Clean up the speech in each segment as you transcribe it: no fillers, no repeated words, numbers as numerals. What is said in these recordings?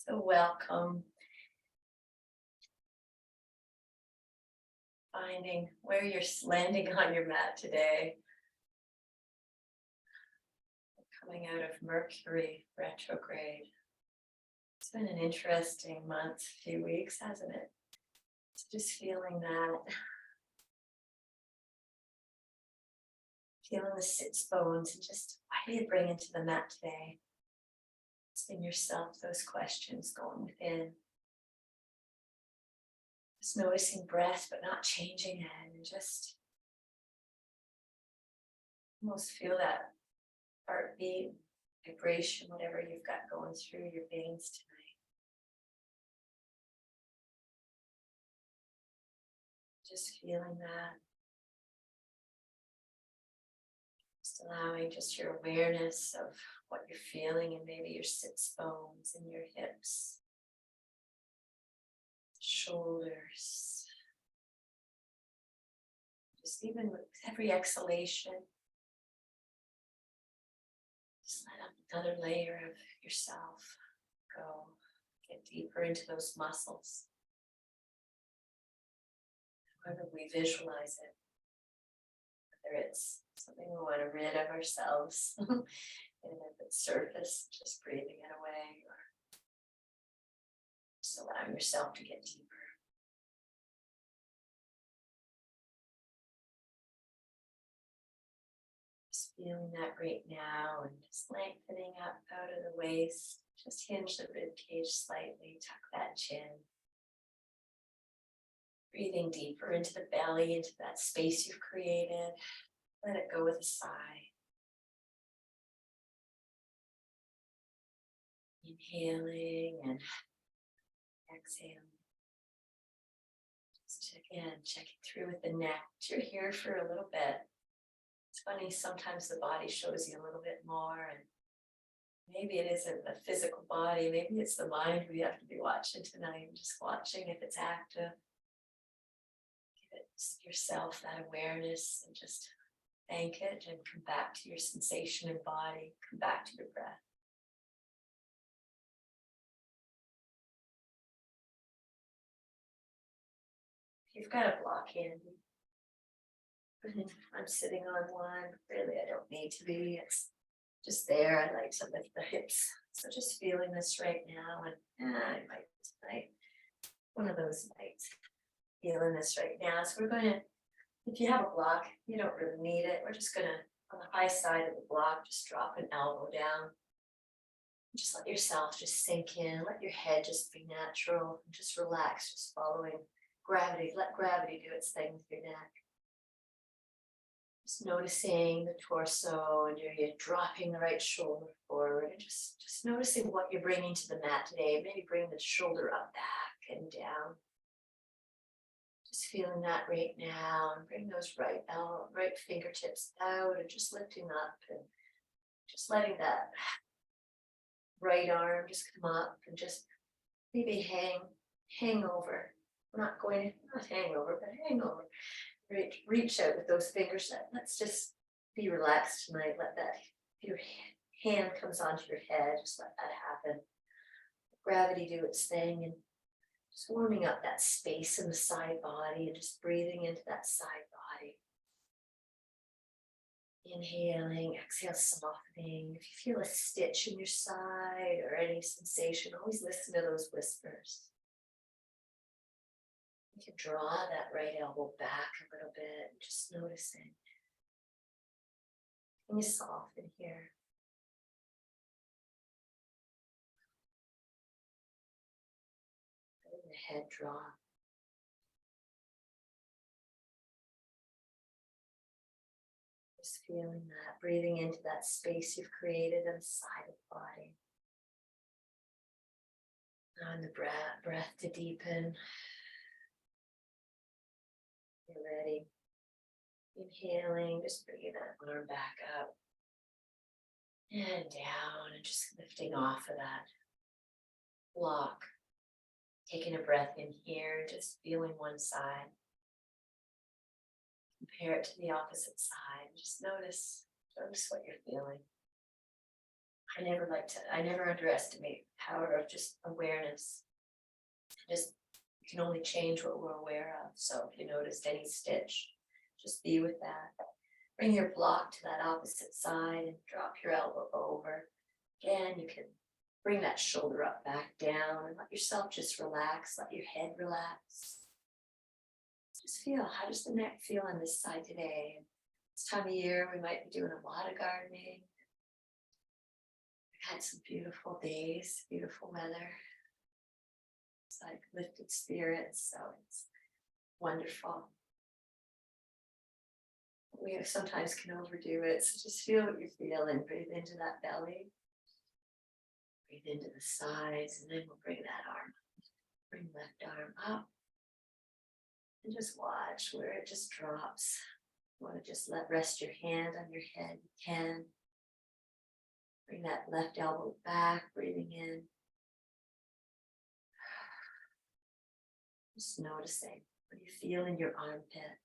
So welcome. Finding where you're landing on your mat today. Coming out of Mercury retrograde. It's been an interesting month, few weeks, hasn't it? So just feeling that. Feeling the sits bones and just what do you bring into the mat today? Asking yourself those questions going within. Just noticing breath, but not changing it, and just almost feel that heartbeat, vibration, whatever you've got going through your veins tonight. Just feeling that. Just allowing just your awareness of what you're feeling and maybe your sits bones and your hips, shoulders. Just even with every exhalation, just let another layer of yourself go. Get deeper into those muscles. However we visualize it, whether it's something we want to rid of ourselves, and if it's surface, just breathing it away, or just allowing yourself to get deeper. Just feeling that right now and just lengthening up out of the waist. Just hinge the rib cage slightly, tuck that chin. Breathing deeper into the belly, into that space you've created. Let it go with a sigh. Inhaling and exhaling. Just checking through with the neck. You're here for a little bit. It's funny, sometimes the body shows you a little bit more, and maybe it isn't the physical body, maybe it's the mind we have to be watching tonight. Just watching if it's active. Give it yourself that awareness and just thank it and come back to your sensation and body, come back to your breath. If you've got a block handy, I'm sitting on one, really I don't need to be, it's just there. I like to lift the hips. So just feeling this right now, and I might tonight, one of those nights, feeling this right now. So we're going to, if you have a block, you don't really need it. We're just going to, on the high side of the block, just drop an elbow down. Just let yourself just sink in, let your head just be natural, and just relax, just following gravity. Let gravity do its thing with your neck. Just noticing the torso, and you're dropping the right shoulder forward, and just noticing what you're bringing to the mat today. Maybe bring the shoulder up, back, and down. Just feeling that right now, and bring those right fingertips out, and just lifting up, and just letting that right arm just come up, and just maybe hang over. We're not going to, not hang over, but hang over. Reach out with those fingers. Let's just be relaxed tonight. Let that, if your hand comes onto your head, just let that happen. Gravity do its thing, and just warming up that space in the side body, and just breathing into that side body. Inhaling, exhale, softening. If you feel a stitch in your side or any sensation, always listen to those whispers. You can draw that right elbow back a little bit, just noticing. Can you soften here? Letting the head drop. Just feeling that, breathing into that space you've created inside of the body. Allowing the breath to deepen. You're ready. Inhaling, just bringing that arm back up and down, and just lifting off of that block. Taking a breath in here, just feeling one side. Compare it to the opposite side. Just notice what you're feeling. I never underestimate the power of just awareness. Just, you can only change what we're aware of. So if you noticed any stitch, just be with that. Bring your block to that opposite side and drop your elbow over. Again, you can bring that shoulder up, back down, and let yourself just relax, let your head relax. Just feel, how does the neck feel on this side today? This time of year, we might be doing a lot of gardening. We've had some beautiful days, beautiful weather. It's like lifted spirits, so it's wonderful. We sometimes can overdo it, so just feel what you're feeling. Breathe into that belly. Breathe into the sides, and then we'll bring that arm, bring left arm up. And just watch where it just drops. You want to just rest your hand on your head, you can. Bring that left elbow back, breathing in. Just noticing, what do you feel in your armpit?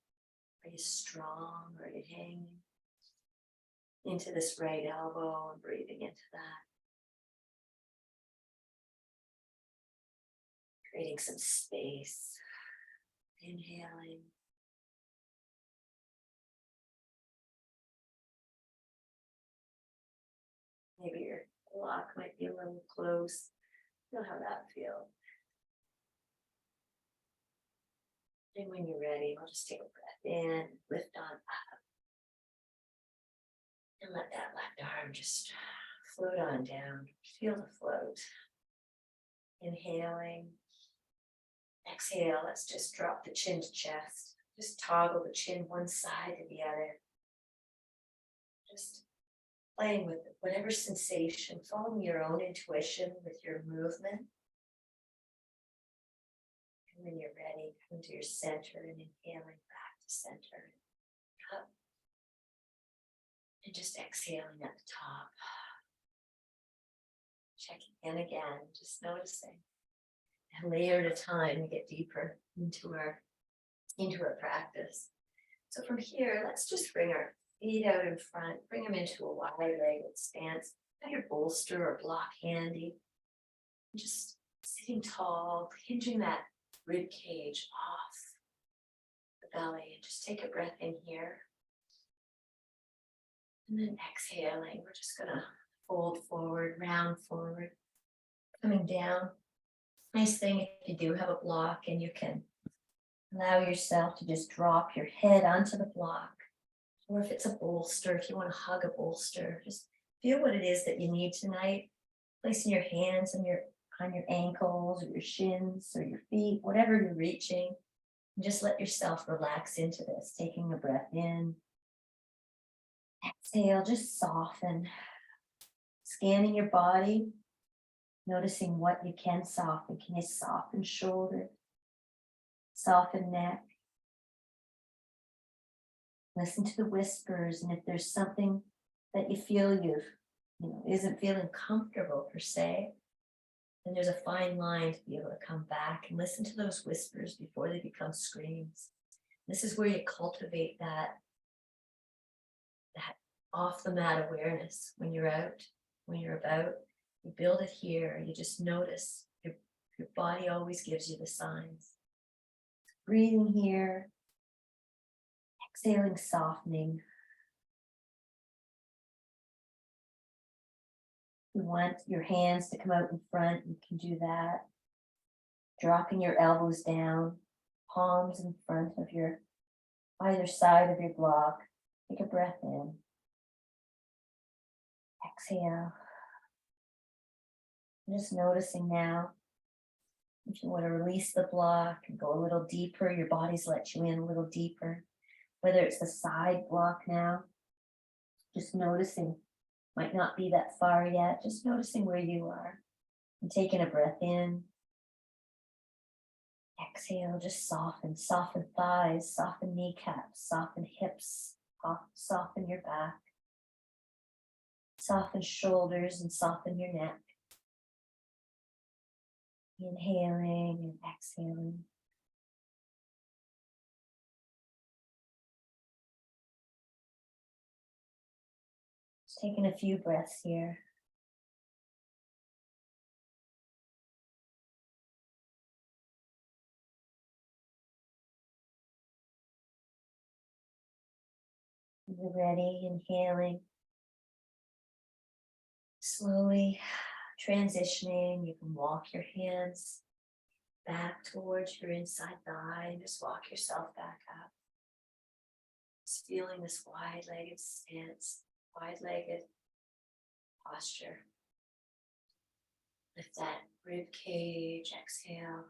Are you strong, or are you hanging? Into this right elbow and breathing into that. Creating some space. Inhaling. Maybe your block might be a little close. Feel how that feels. And when you're ready, I'll just take a breath in, lift on up. And let that left arm just float on down. Feel the float. Inhaling. Exhale, let's just drop the chin to chest. Just toggle the chin one side to the other. Just playing with whatever sensation, following your own intuition with your movement. And when you're ready, come to your center and inhaling back to center. Up. And just exhaling at the top. Checking in again, just noticing. And layer at a time, we get deeper into our practice. So from here, let's just bring our feet out in front, bring them into a wide-legged stance. Have your bolster or block handy. Just sitting tall, hinging that rib cage off the belly. Just take a breath in here. And then exhaling, we're just gonna fold forward, round forward, coming down. Nice thing if you do have a block and you can allow yourself to just drop your head onto the block. Or if it's a bolster, if you want to hug a bolster, just feel what it is that you need tonight. Placing your hands on your ankles or your shins or your feet, whatever you're reaching. And just let yourself relax into this, taking a breath in. Exhale, just soften. Scanning your body, noticing what you can soften. Can you soften shoulder? Soften neck? Listen to the whispers, and if there's something that you feel isn't feeling comfortable per se, then there's a fine line to be able to come back and listen to those whispers before they become screams. This is where you cultivate that off the mat awareness when you're out, when you're about. You build it here. You just notice. Your body always gives you the signs. Breathing here. Exhaling, softening. You want your hands to come out in front, you can do that. Dropping your elbows down, palms in front of either side of your block. Take a breath in. Exhale. Just noticing now, if you want to release the block and go a little deeper, your body's let you in a little deeper. Whether it's the side block now, just noticing, might not be that far yet, just noticing where you are. And taking a breath in. Exhale, just soften thighs, soften kneecaps, soften hips, soften your back. Soften shoulders and soften your neck. Inhaling and exhaling. Just taking a few breaths here. When you're ready, inhaling. Slowly transitioning, you can walk your hands back towards your inside thigh and just walk yourself back up. Just feeling this wide-legged stance, wide-legged posture. Lift that rib cage, exhale,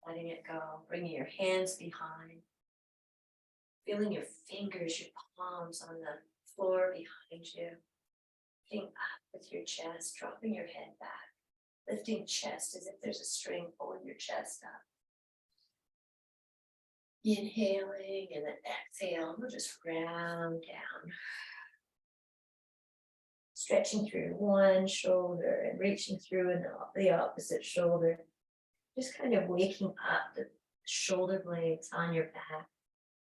letting it go, bringing your hands behind. Feeling your fingers, your palms on the floor behind you. Lifting up with your chest, dropping your head back. Lifting chest as if there's a string pulling your chest up. Inhaling and then exhale, we'll just round down. Stretching through one shoulder and reaching through the opposite shoulder. Just kind of waking up the shoulder blades on your back.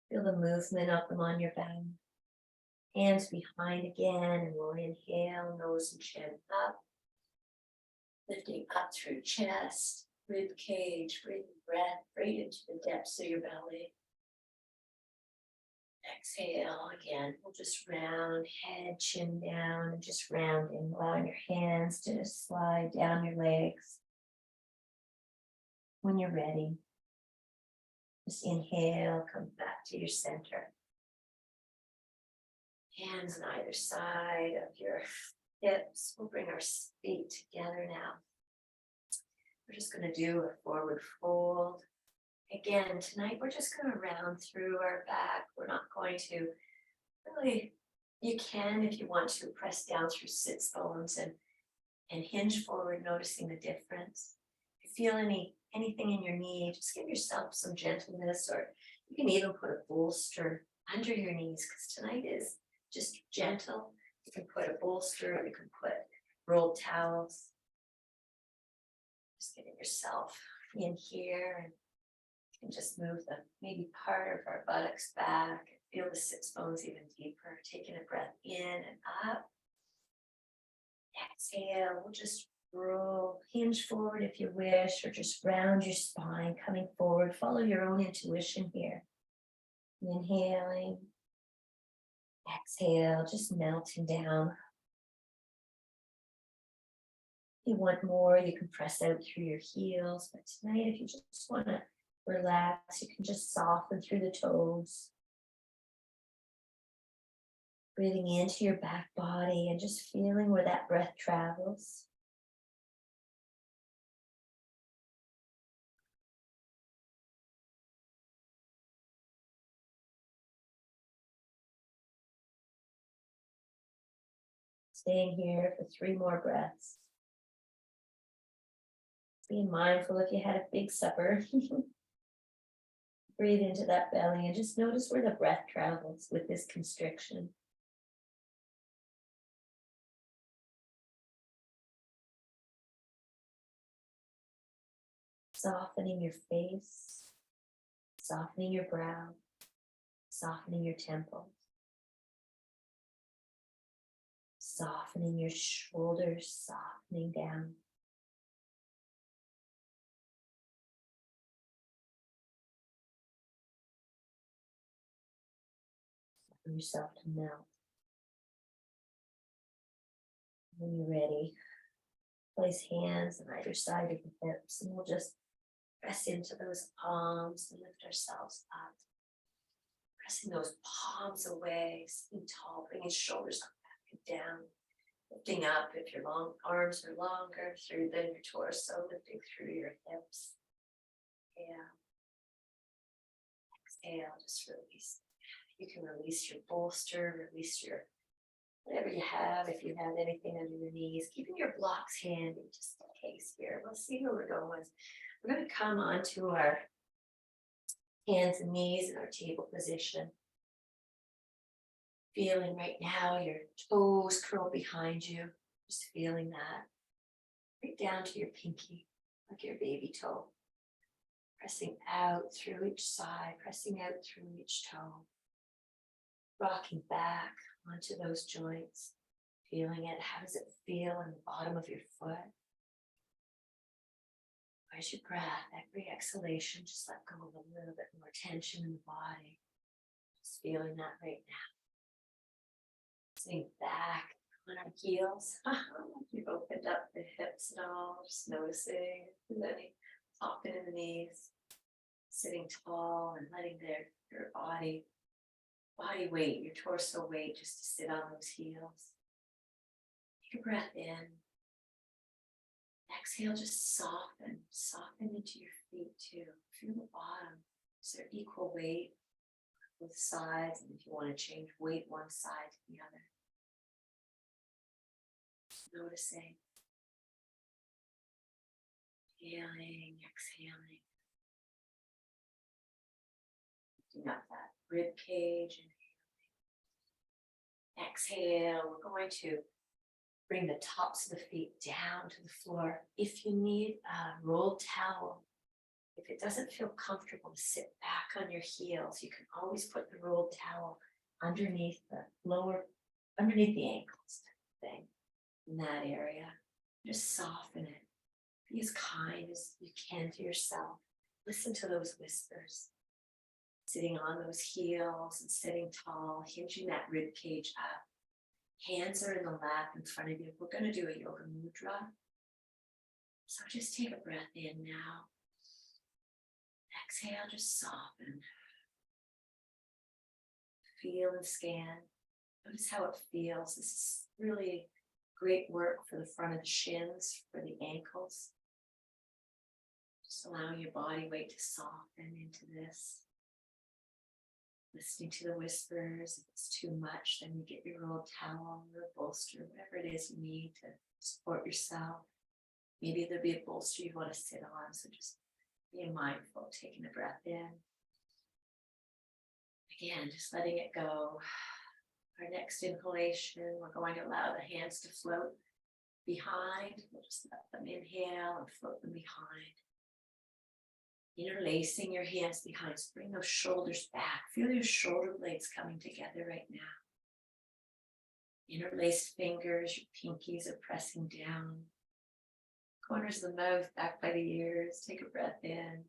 Feel the movement of them on your back. Hands behind again, and we'll inhale, nose and chin up. Lifting up through chest, rib cage, breathing breath right into the depths of your belly. Exhale again, we'll just round, head, chin down, and just rounding, allowing your hands to just slide down your legs. When you're ready, just inhale, come back to your center. Hands on either side of your hips. We'll bring our feet together now. We're just going to do a forward fold. Again, tonight we're just going to round through our back. We're not going to really, you can if you want to press down through sits bones and hinge forward, noticing the difference. If you feel anything in your knee, just give yourself some gentleness, or you can even put a bolster under your knees, because tonight is just gentle. You can put a bolster, or you can put rolled towels. Just getting yourself in here, and you can just move the maybe part of our buttocks back. Feel the sits bones even deeper. Taking a breath in and up. Exhale, we'll just roll, hinge forward if you wish, or just round your spine, coming forward. Follow your own intuition here. Inhaling. Exhale, just melting down. If you want more, you can press out through your heels. But tonight, if you just want to relax, you can just soften through the toes. Breathing into your back body and just feeling where that breath travels. Staying here for 3 more breaths. Being mindful if you had a big supper. Breathe into that belly and just notice where the breath travels with this constriction. Softening your face, softening your brow, softening your temples, softening your shoulders, softening down. Allow yourself to melt. When you're ready, place hands on either side of the hips, and we'll just press into those palms and lift ourselves up. Pressing those palms away, sitting tall, bringing shoulders up, back and down. Lifting up if your long arms are longer, through then your torso, lifting through your hips. Yeah. Exhale, just release. You can release your bolster, release your whatever you have, if you have anything under your knees, keeping your blocks handy just in case here. We'll see where we're going. We're going to come onto our hands and knees in our table position. Feeling right now your toes curl behind you, just feeling that. Right down to your pinky, like your baby toe. Pressing out through each side, pressing out through each toe. Rocking back onto those joints, feeling it. How does it feel in the bottom of your foot? Where's your breath? Every exhalation, just let go of a little bit more tension in the body. Just feeling that right now. Sitting back on our heels. We've opened up the hips and all, just noticing if there's any popping in the knees. Sitting tall and letting your body weight, your torso weight, just to sit on those heels. Take a breath in. Exhale, just soften into your feet too. Feel the bottom. Is there equal weight on both sides? And if you want to change weight one side to the other. Just noticing. Inhaling, exhaling. Lifting up that rib cage. Exhale, we're going to bring the tops of the feet down to the floor. If you need a rolled towel, if it doesn't feel comfortable to sit back on your heels, you can always put the rolled towel underneath underneath the ankles thing, in that area. Just soften it. Be as kind as you can to yourself. Listen to those whispers. Sitting on those heels and sitting tall, hinging that rib cage up. Hands are in the lap in front of you. We're going to do a yoga mudra. So just take a breath in now. Exhale, just soften. Feel and scan. Notice how it feels. This is really great work for the front of the shins, for the ankles. Just allowing your body weight to soften into this. Listening to the whispers. If it's too much, then you get your rolled towel or a bolster, whatever it is you need to support yourself. Maybe there'll be a bolster you want to sit on, so just be mindful, taking a breath in. Again, just letting it go. Our next inhalation, we're going to allow the hands to float behind. We'll just let them inhale and float them behind. Interlacing your hands behind, so bring those shoulders back. Feel your shoulder blades coming together right now. Interlaced fingers, your pinkies are pressing down. Corners of the mouth, back by the ears. Take a breath in.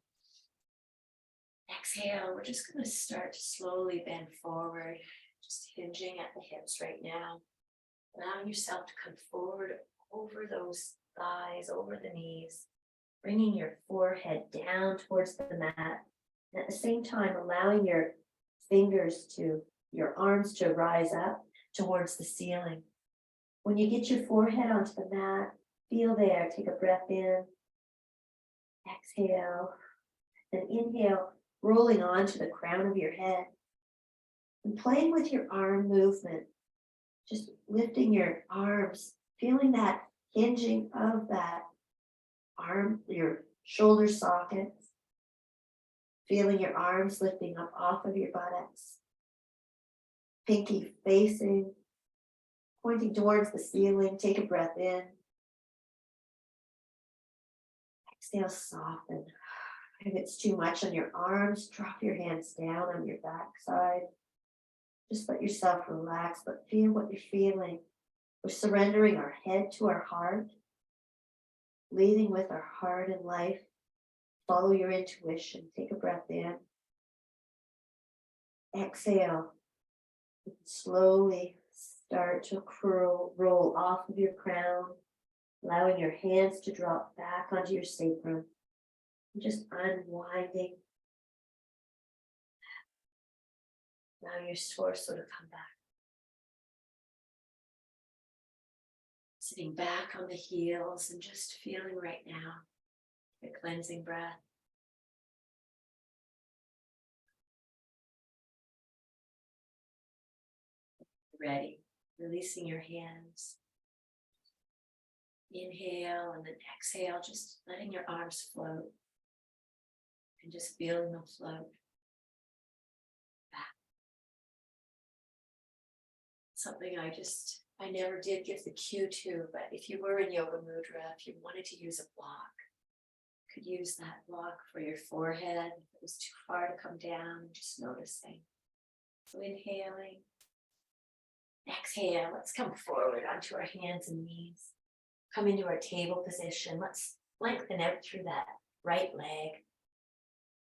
Exhale, we're just going to start to slowly bend forward, just hinging at the hips right now. Allowing yourself to come forward over those thighs, over the knees. Bringing your forehead down towards the mat. And at the same time, allowing your arms to rise up towards the ceiling. When you get your forehead onto the mat, feel there. Take a breath in. Exhale. And inhale, rolling onto the crown of your head. And playing with your arm movement. Just lifting your arms, feeling that hinging of that arm, your shoulder sockets, feeling your arms lifting up off of your buttocks, pinky facing, pointing towards the ceiling. Take a breath in. Exhale, soften. If it's too much on your arms, drop your hands down on your backside. Just let yourself relax, but feel what you're feeling. We're surrendering our head to our heart. Leading with our heart and life. Follow your intuition. Take a breath in. Exhale. Slowly start to roll off of your crown, allowing your hands to drop back onto your sacrum. And just unwinding. Allow your torso to come back. Sitting back on the heels and just feeling right now the cleansing breath. Ready, releasing your hands. Inhale and then exhale, just letting your arms float and just feeling them float back. Something I never did give the cue to, but if you were in yoga mudra, if you wanted to use a block, you could use that block for your forehead. If it was too far to come down, just noticing. So inhaling, exhale, let's come forward onto our hands and knees. Come into our table position. Let's lengthen out through that right leg.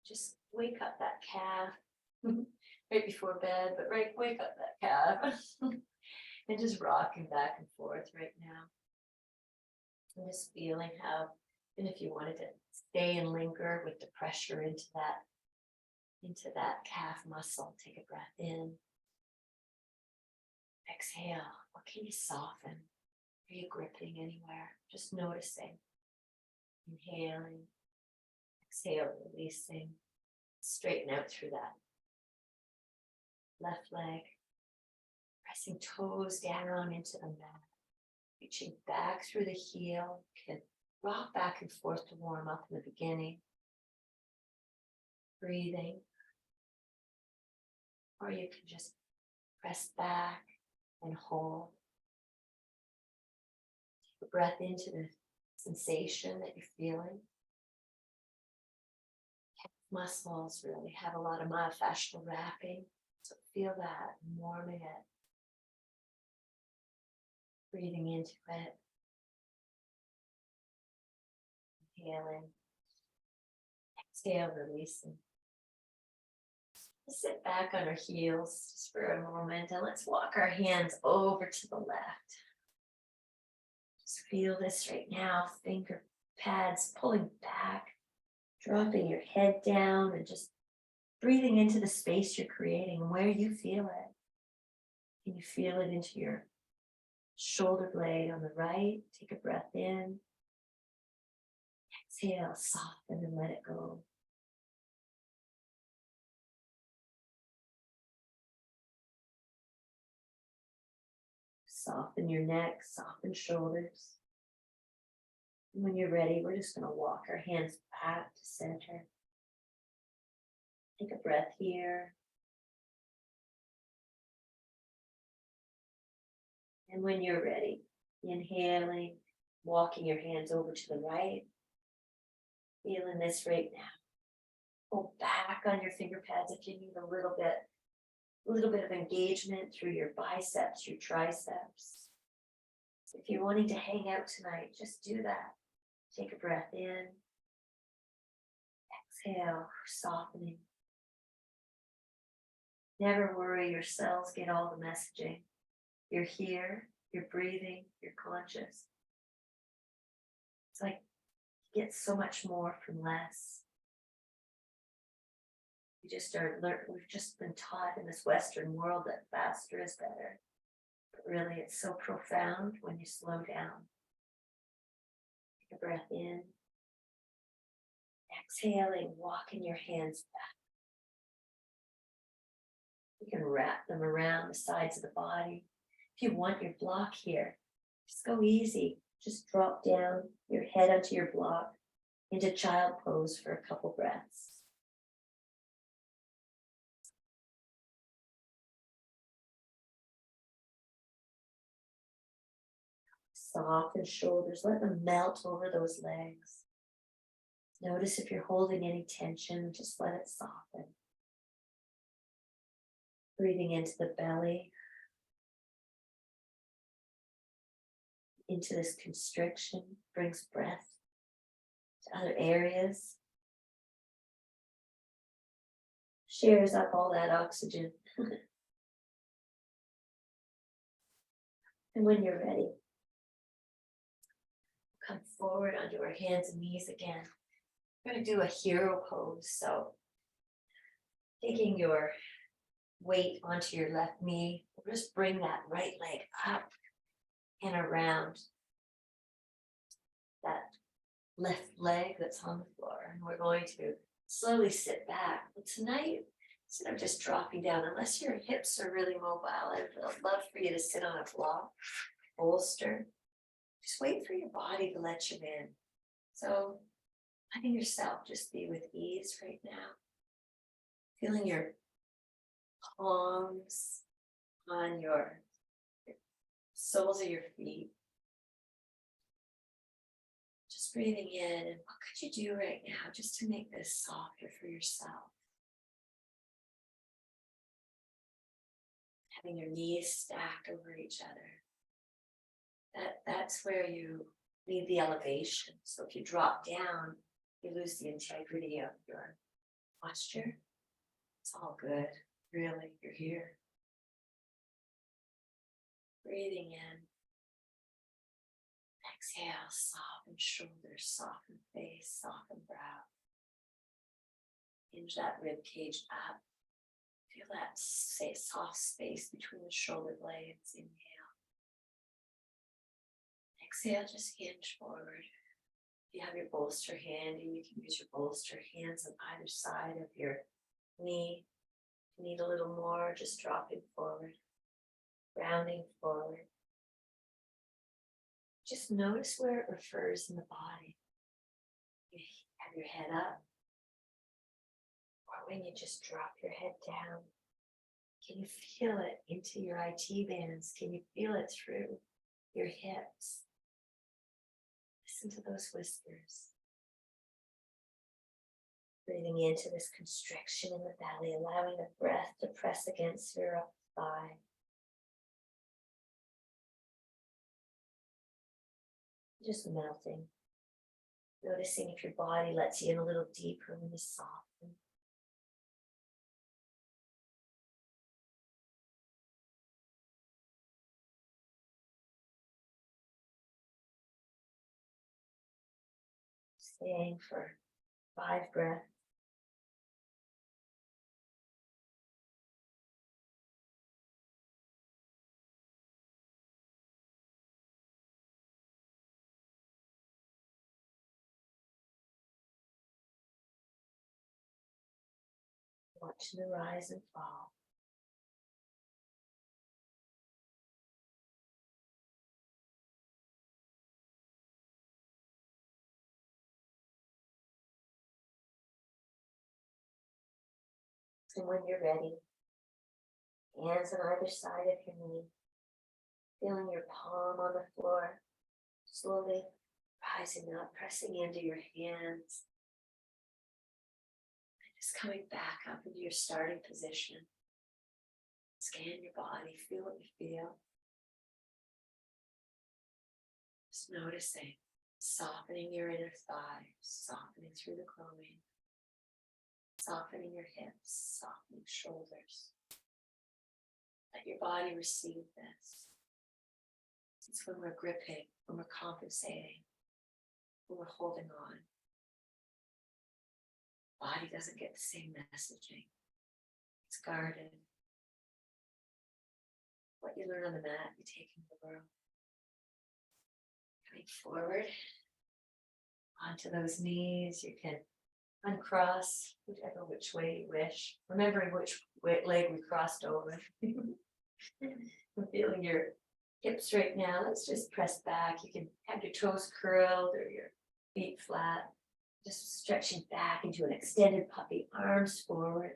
Just wake up that calf right before bed, but wake up that calf. And just rocking back and forth right now. And just feeling how, and if you wanted to stay and linger with the pressure into that calf muscle, take a breath in. Exhale. What can you soften? Are you gripping anywhere? Just noticing. Inhaling. Exhale, releasing. Straighten out through that left leg. Pressing toes down into the mat. Reaching back through the heel. You can rock back and forth to warm up in the beginning. Breathing. Or you can just press back and hold. Take a breath into the sensation that you're feeling. Muscles really have a lot of myofascial wrapping, so feel that, warming it. Breathing into it. Inhaling. Exhale, releasing. Let's sit back on our heels just for a moment and let's walk our hands over to the left. Just feel this right now, finger pads pulling back, dropping your head down and just breathing into the space you're creating and where you feel it. Can you feel it into your shoulder blade on the right? Take a breath in. Exhale, soften and let it go. Soften your neck, soften shoulders. And when you're ready, we're just going to walk our hands back to center. Take a breath here. And when you're ready, inhaling, walking your hands over to the right. Feeling this right now. Pull back on your finger pads if you need a little bit of engagement through your biceps, your triceps. If you're wanting to hang out tonight, just do that. Take a breath in. Exhale, softening. Never worry, your cells get all the messaging. You're here, you're breathing, you're conscious. It's like you get so much more from less. We've just been taught in this Western world that faster is better. But really, it's so profound when you slow down. Take a breath in. Exhaling, walking your hands back. You can wrap them around the sides of the body. If you want your block here, just go easy. Just drop down your head onto your block into child pose for a couple breaths. Soften shoulders, let them melt over those legs. Notice if you're holding any tension, just let it soften. Breathing into the belly, into this constriction, brings breath to other areas. Shares up all that oxygen. And when you're ready, come forward onto our hands and knees again. We're going to do a hero pose. So taking your weight onto your left knee, we'll just bring that right leg up and around that left leg that's on the floor. And we're going to slowly sit back. But tonight, instead of just dropping down, unless your hips are really mobile, I'd love for you to sit on a block, bolster. Just wait for your body to let you in. So letting yourself just be with ease right now. Feeling your palms on your soles of your feet. Just breathing in. And what could you do right now just to make this softer for yourself? Having your knees stacked over each other. That's where you need the elevation. So if you drop down, you lose the integrity of your posture. It's all good. Really, you're here. Breathing in. Exhale, soften shoulders, soften face, soften brow. Hinge that rib cage up. Feel that soft space between the shoulder blades. Inhale. Exhale, just hinge forward. If you have your bolster handy, you can use your bolster hands on either side of your knee. If you need a little more, just dropping forward, rounding forward. Just notice where it refers in the body. You have your head up, or when you just drop your head down. Can you feel it into your IT bands? Can you feel it through your hips? Listen to those whispers. Breathing into this constriction in the belly, allowing the breath to press against your upper thigh. Just melting. Noticing if your body lets you in a little deeper when you soften. Staying for 5 breaths. Watching the rise and fall. And when you're ready, hands on either side of your knee, feeling your palm on the floor, slowly rising up, pressing into your hands, and just coming back up into your starting position. Scan your body, feel what you feel. Just noticing, softening your inner thighs, softening through the groin, softening your hips, softening shoulders. Let your body receive this. It's when we're gripping, when we're compensating, when we're holding on. Body doesn't get the same messaging. It's guarded. What you learn on the mat, you take into the world. Coming forward, onto those knees, you can uncross whichever which way you wish. Remembering which leg we crossed over. I'm feeling your hips right now. Let's just press back. You can have your toes curled or your feet flat. Just stretching back into an extended puppy, arms forward.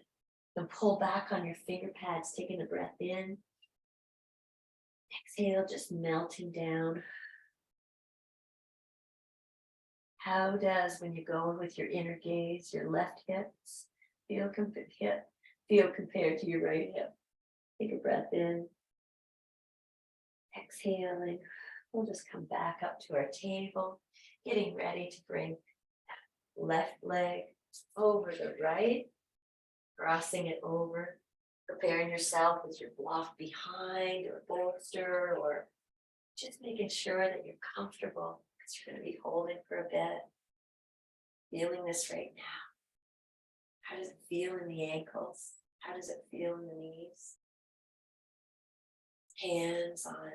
Then pull back on your finger pads, taking a breath in. Exhale, just melting down. How does, when you go with your inner gaze, your left hips feel compared to your right hip? Take a breath in. Exhaling. We'll just come back up to our table, getting ready to bring that left leg over the right, crossing it over, preparing yourself with your block behind or bolster, or just making sure that you're comfortable because you're going to be holding for a bit. Feeling this right now. How does it feel in the ankles? How does it feel in the knees? Hands on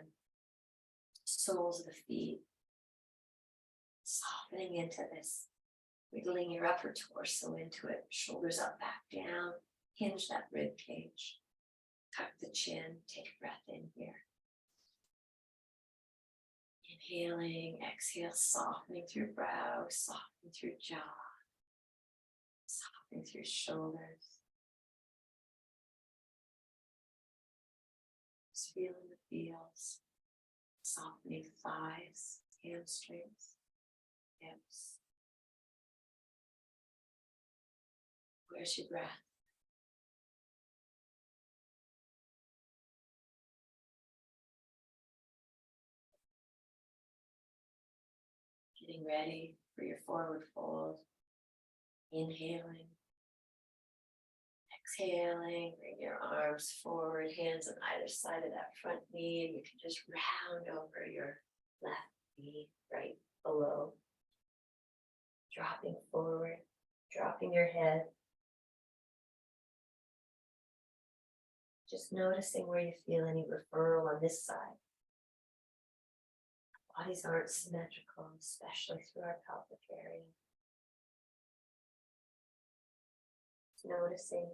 soles of the feet. Softening into this. Wiggling your upper torso into it. Shoulders up, back down. Hinge that rib cage. Tuck the chin. Take a breath in here. Inhaling, exhale, softening through brow, softening through jaw, softening through shoulders. Just feeling the feels, softening thighs, hamstrings, hips. Where's your breath? Getting ready for your forward fold. Inhaling. Exhaling, bring your arms forward, hands on either side of that front knee, and you can just round over your left knee right below. Dropping forward, dropping your head. Just noticing where you feel any referral on this side. Bodies aren't symmetrical, especially through our pelvic area. Just noticing.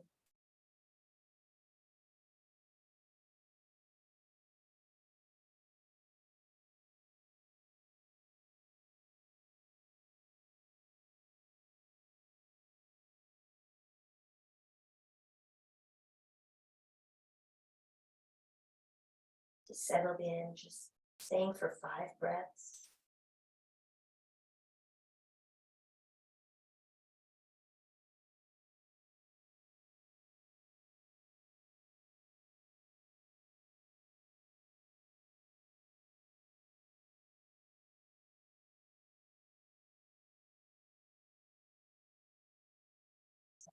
Just settled in, just staying for 5 breaths.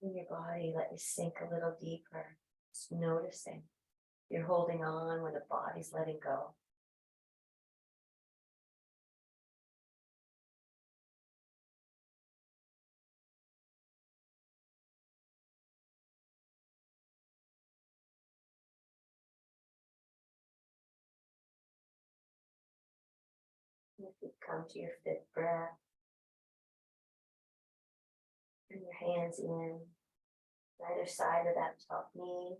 In your body, let you sink a little deeper. Just noticing you're holding on when the body's letting go. And if you come to your 5th breath, bring your hands in, either side of that top knee,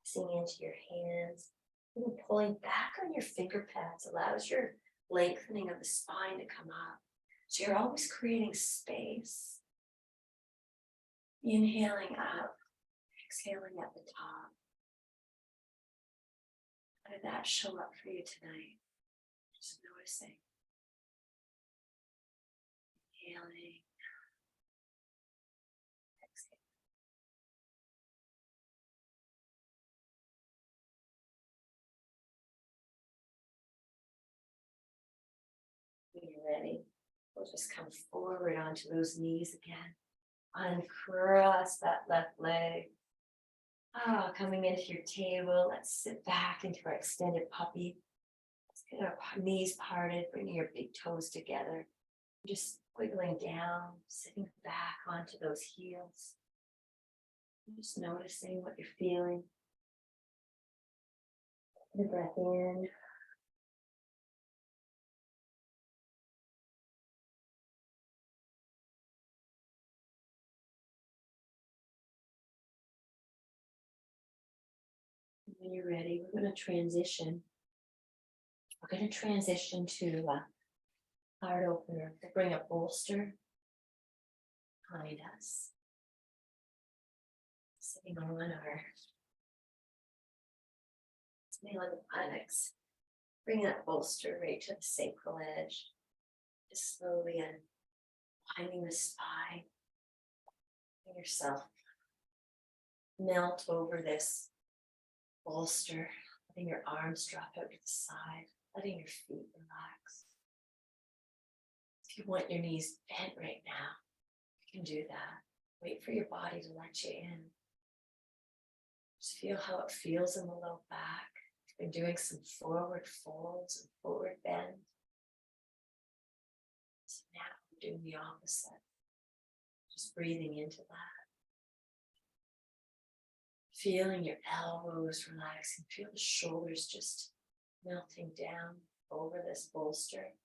pressing into your hands, and pulling back on your finger pads allows your lengthening of the spine to come up. So you're always creating space. Inhaling up, exhaling at the top. How did that show up for you tonight? Just noticing. Inhaling. Exhaling. When you're ready, we'll just come forward onto those knees again. Uncross that left leg. Coming into your table, let's sit back into our extended puppy. Let's get our knees parted, bringing your big toes together. Just wiggling down, sitting back onto those heels. Just noticing what you're feeling. Take a breath in. When you're ready, we're going to transition. We're going to transition to heart opener. We'll bring a bolster behind us. Sitting on our nail in the buttocks. Bring that bolster right to the sacral edge. Just slowly unwinding the spine. Letting yourself melt over this bolster, letting your arms drop out to the side, letting your feet relax. If you want your knees bent right now, you can do that. Wait for your body to let you in. Just feel how it feels in the low back. You've been doing some forward folds and forward bend. So now we're doing the opposite. Just breathing into that. Feeling your elbows relaxing. Feel the shoulders just melting down over this bolster.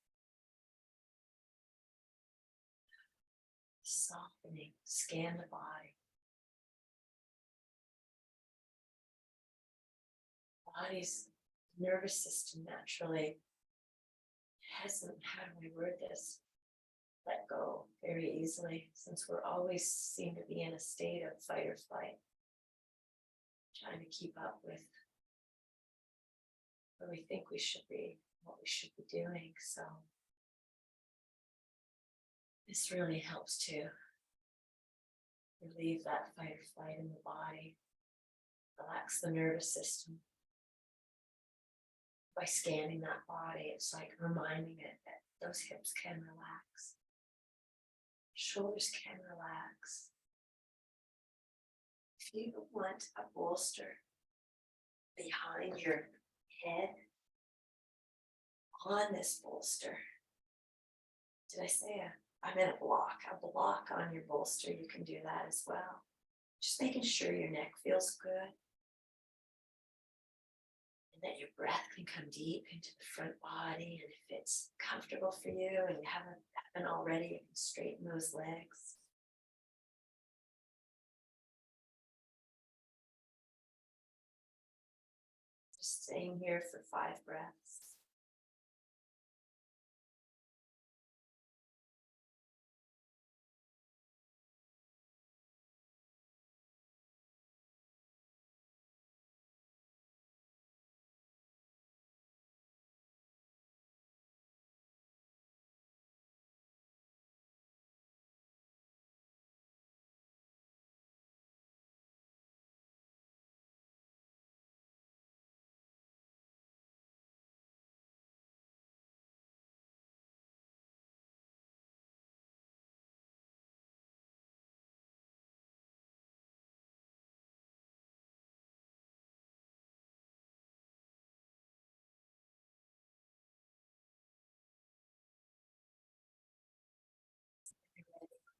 Softening. Scan the body. Body's nervous system naturally hasn't, how do we word this, let go very easily, since we're always seem to be in a state of fight or flight, trying to keep up with where we think we should be, what we should be doing. So this really helps to relieve that fight or flight in the body, relax the nervous system. By scanning that body, it's like reminding it that those hips can relax, shoulders can relax, you want a bolster behind your head, on this bolster, did I say I meant a block on your bolster, you can do that as well. Just making sure your neck feels good and that your breath can come deep into the front body. And if it's comfortable for you and you haven't already, you can straighten those legs. Just staying here for 5 breaths.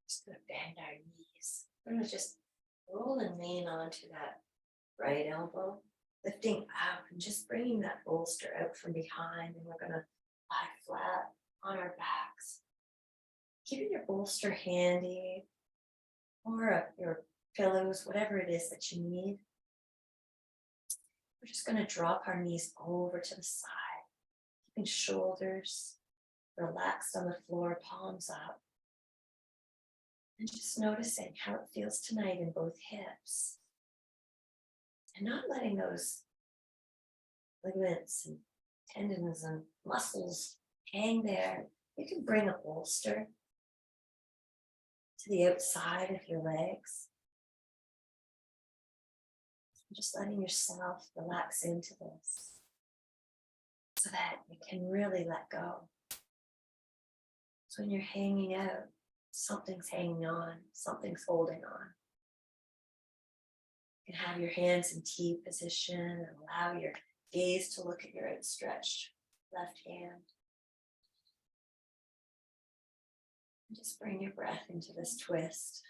Just gonna bend our knees. We're gonna just roll and lean onto that right elbow, lifting up and just bringing that bolster out from behind. And we're gonna lie flat on our backs. Keeping your bolster handy or your pillows, whatever it is that you need. We're just gonna drop our knees over to the side, keeping shoulders relaxed on the floor, palms up. And just noticing how it feels tonight in both hips. And not letting those ligaments and tendons and muscles hang there. You can bring a bolster to the outside of your legs. Just letting yourself relax into this so that you can really let go. So when you're hanging out, something's hanging on, something's holding on. You can have your hands in T position and allow your gaze to look at your outstretched left hand. And just bring your breath into this twist.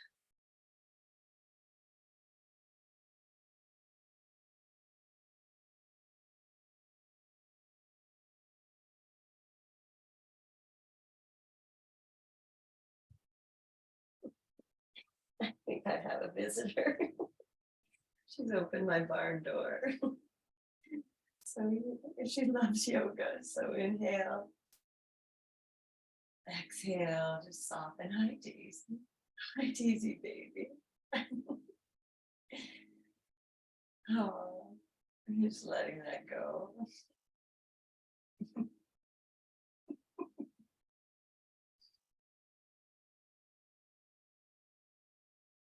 I think I have a visitor. She's opened my barn door. So she loves yoga. So inhale. Exhale, just soften. Hi, Daisy. Hi, Daisy, baby. Oh, I'm just letting that go.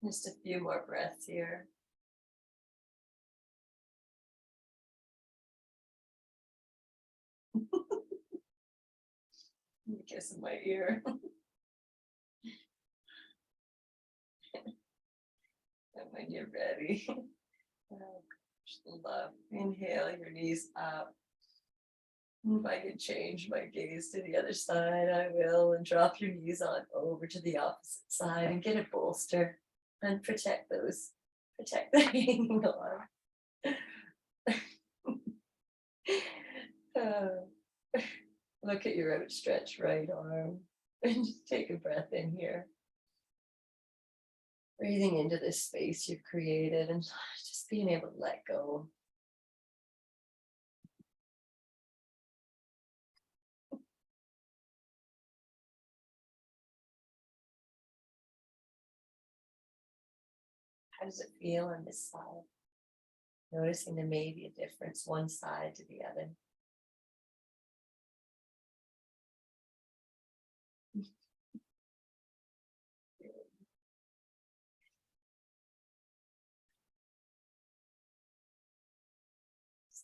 Just a few more breaths here. Kiss in my ear. And when you're ready, love. Inhale, your knees up. If I could change my gaze to the other side, I will, and drop your knees on over to the opposite side and get a bolster and protect the hanging arm. Look at your outstretched right arm and just take a breath in here. Breathing into this space you've created and just being able to let go. How does it feel on this side? Noticing there may be a difference one side to the other.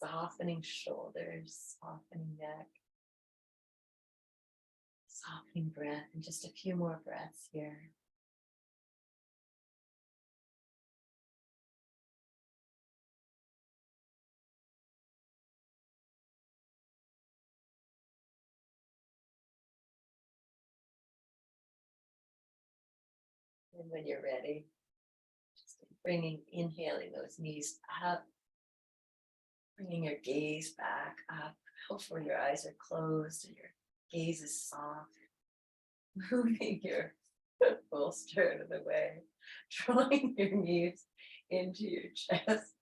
Softening shoulders, softening neck, softening breath, and just a few more breaths here. And when you're ready, just inhaling those knees up, bringing your gaze back up. Hopefully your eyes are closed and your gaze is soft. Moving your bolster out of the way, drawing your knees into your chest.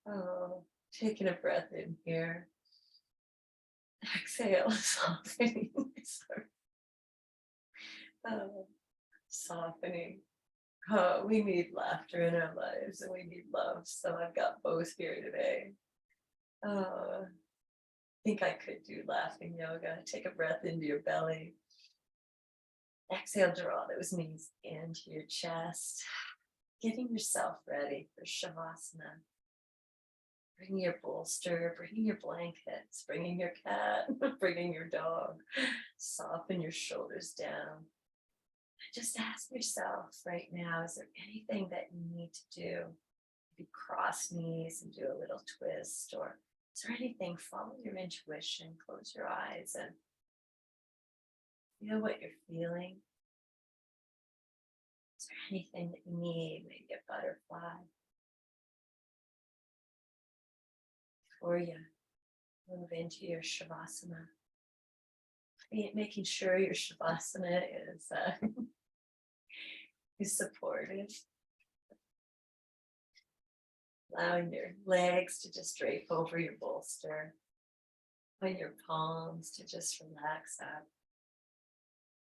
Oh, taking a breath in here. Exhale, softening. Softening. Oh, we need laughter in our lives and we need love. So I've got both here today. I think I could do laughing yoga. Take a breath into your belly. Exhale, draw those knees into your chest. Getting yourself ready for Shavasana. Bring your bolster, bringing your blankets, bringing your cat, bringing your dog. Soften your shoulders down. Just ask yourself right now, is there anything that you need to do? Maybe cross knees and do a little twist, or is there anything? Follow your intuition, close your eyes and feel what you're feeling. Is there anything that you need? Maybe a butterfly. Before you move into your Shavasana, making sure your Shavasana is supported. Allowing your legs to just drape over your bolster. And your palms to just relax up.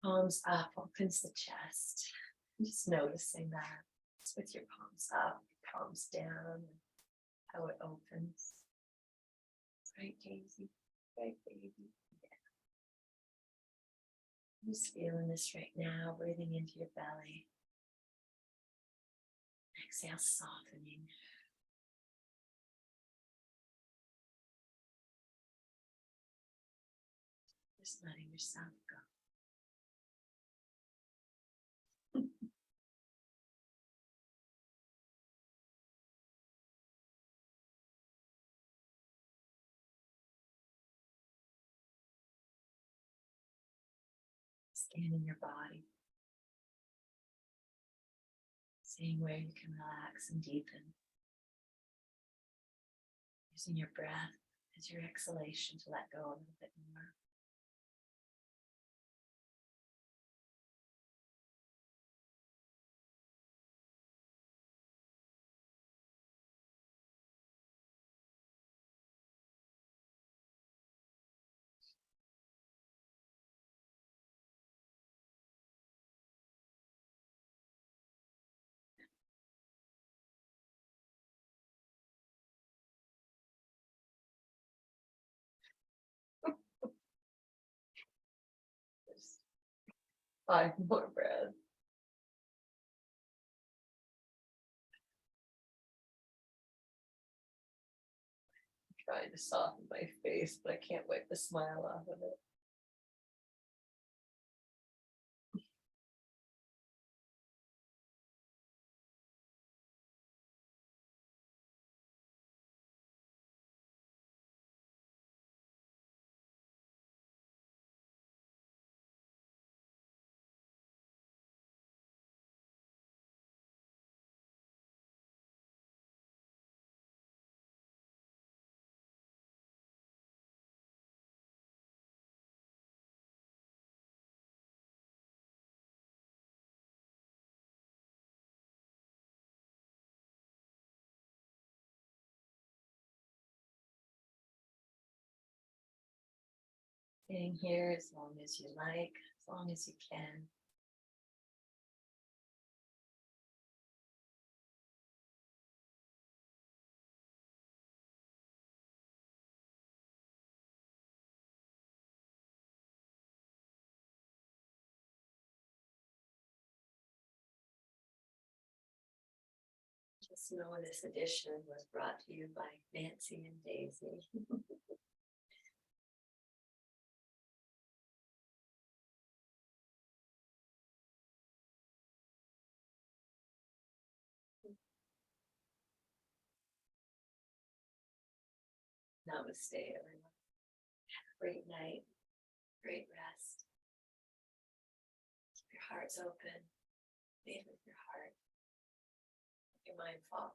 Palms up opens the chest. Just noticing that. Just with your palms up, palms down, how it opens. Right, Daisy? Right, baby? Yeah. Just feeling this right now, breathing into your belly. Exhale, softening. Just letting yourself go. Scanning your body. Seeing where you can relax and deepen. Using your breath as your exhalation to let go a little bit more. Just 5 more breaths. I'm trying to soften my face, but I can't wipe the smile off of it. Staying here as long as you like, as long as you can. Just know this edition was brought to you by Nancy and Daisy. Namaste, everyone. Have a great night, great rest. Keep your hearts open. Lead with your heart. Your mind follow.